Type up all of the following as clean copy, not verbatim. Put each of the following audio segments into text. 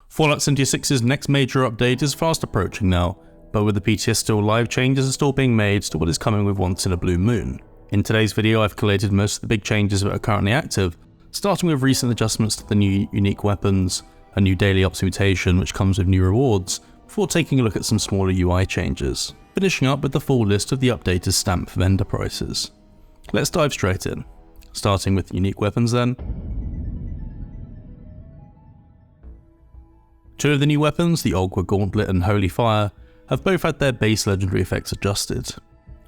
Fallout 76's next major update is fast approaching now, but with the PTS still live, changes are still being made to what is coming with Once in a Blue Moon. In today's video, I've collated most of the big changes that are currently active, starting with recent adjustments to the new unique weapons, a new daily ops mutation which comes with new rewards, before taking a look at some smaller UI changes, finishing up with the full list of the updated stamp vendor prices. Let's dive straight in, starting with unique weapons then. Two of the new weapons, the Ogre Gauntlet and Holy Fire, have both had their base legendary effects adjusted.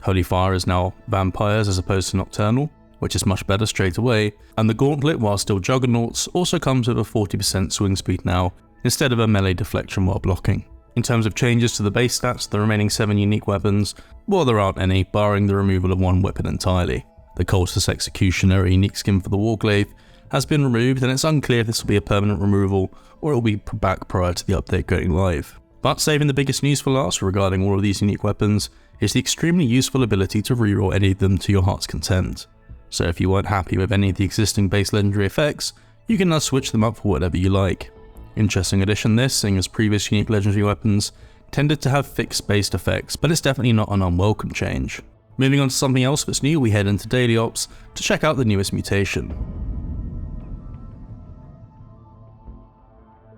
Holy Fire is now vampires as opposed to nocturnal, which is much better straight away, and the Gauntlet, while still juggernauts, also comes with a 40% swing speed now, instead of a melee deflection while blocking. In terms of changes to the base stats, the remaining 7 unique weapons, well, there aren't any, barring the removal of one weapon entirely. The Cultist Executioner, a unique skin for the Warglaive, has been removed, and it's unclear if this will be a permanent removal or it will be back prior to the update going live. But saving the biggest news for last regarding all of these unique weapons is the extremely useful ability to reroll any of them to your heart's content. So if you weren't happy with any of the existing base legendary effects, you can now switch them up for whatever you like. Interesting addition this, seeing as previous unique legendary weapons tended to have fixed based effects, but it's definitely not an unwelcome change. Moving on to something else that's new, we head into Daily Ops to check out the newest mutation.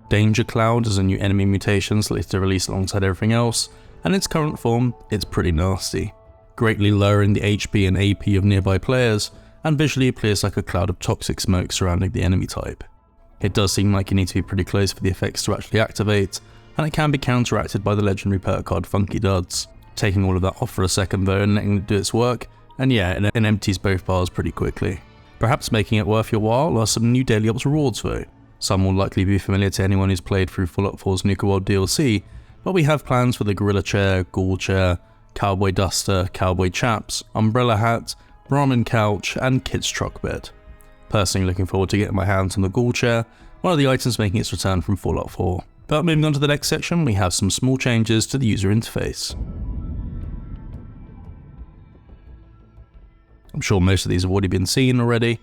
Danger Cloud is a new enemy mutation slated to release alongside everything else, and in its current form, it's pretty nasty, greatly lowering the HP and AP of nearby players, and visually appears like a cloud of toxic smoke surrounding the enemy type. It does seem like you need to be pretty close for the effects to actually activate, and it can be counteracted by the legendary perk card Funky Duds. Taking all of that off for a second though and letting it do its work, and yeah, it empties both bars pretty quickly. Perhaps making it worth your while are some new Daily Ops rewards though. Some will likely be familiar to anyone who's played through Fallout 4's Nuka-World DLC, but we have plans for the Gorilla Chair, Ghoul Chair, Cowboy Duster, Cowboy Chaps, Umbrella Hat, Brahmin Couch, and Kid's Truck Bed. Personally looking forward to getting my hands on the Ghoul Chair, one of the items making its return from Fallout 4. But moving on to the next section, we have some small changes to the user interface. I'm sure most of these have already been seen already,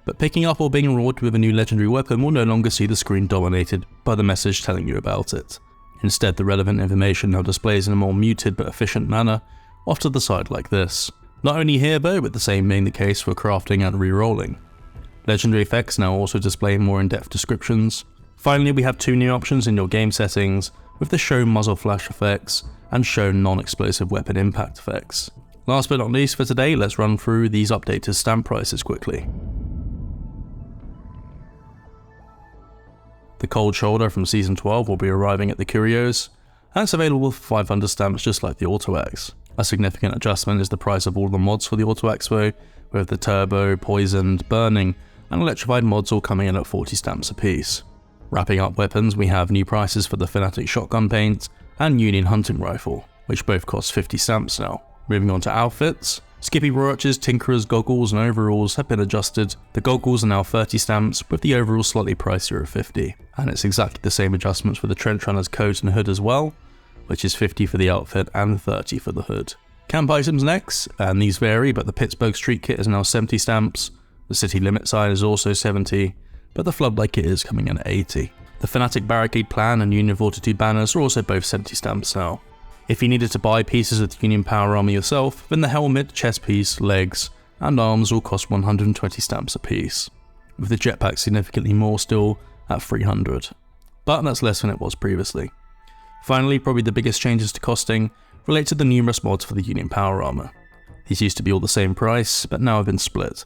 but picking up or being rewarded with a new legendary weapon will no longer see the screen dominated by the message telling you about it. Instead, the relevant information now displays in a more muted but efficient manner, off to the side like this. Not only here though, but the same being the case for crafting and re-rolling. Legendary effects now also display more in-depth descriptions. Finally, we have 2 new options in your game settings, with the Show Muzzle Flash effects and Show Non-Explosive Weapon Impact effects. Last but not least for today, let's run through these updated stamp prices quickly. The Cold Shoulder from Season 12 will be arriving at the Curios, and it's available for 500 stamps just like the Auto-Axe. A significant adjustment is the price of all the mods for the Auto-Axe though, with the Turbo, Poisoned, Burning, and Electrified mods all coming in at 40 stamps apiece. Wrapping up weapons, we have new prices for the Fanatic Shotgun Paint and Union Hunting Rifle, which both cost 50 stamps now. Moving on to outfits, Skippy Roach's, Tinkerer's goggles and overalls have been adjusted. The goggles are now 30 stamps, with the overalls slightly pricier at 50. And it's exactly the same adjustments for the Trench Runner's coat and hood as well, which is 50 for the outfit and 30 for the hood. Camp items next, and these vary, but the Pittsburgh Street Kit is now 70 stamps, the City Limit sign is also 70, but the Floodlight Kit is coming in at 80. The Fanatic Barricade Plan and Union Fortitude banners are also both 70 stamps now. If you needed to buy pieces of the Union Power Armor yourself, then the helmet, chest piece, legs, and arms all cost 120 stamps apiece, with the jetpack significantly more still at 300, but that's less than it was previously. Finally, probably the biggest changes to costing relate to the numerous mods for the Union Power Armor. These used to be all the same price, but now have been split.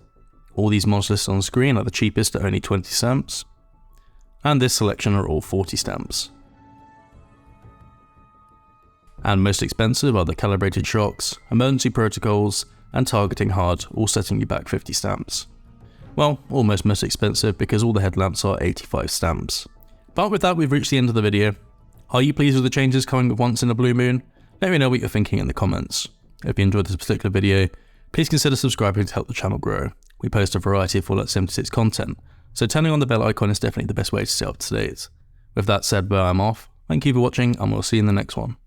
All these mods listed on screen are the cheapest at only 20 stamps, and this selection are all 40 stamps. And most expensive are the Calibrated Shocks, Emergency Protocols, and Targeting Hard, all setting you back 50 stamps. Well, almost most expensive because all the headlamps are 85 stamps. But with that, we've reached the end of the video. Are you pleased with the changes coming with Once in a Blue Moon? Let me know what you're thinking in the comments. If you enjoyed this particular video, please consider subscribing to help the channel grow. We post a variety of Fallout 76 content, so turning on the bell icon is definitely the best way to stay up to date. With that said, I'm off. Thank you for watching, and we'll see you in the next one.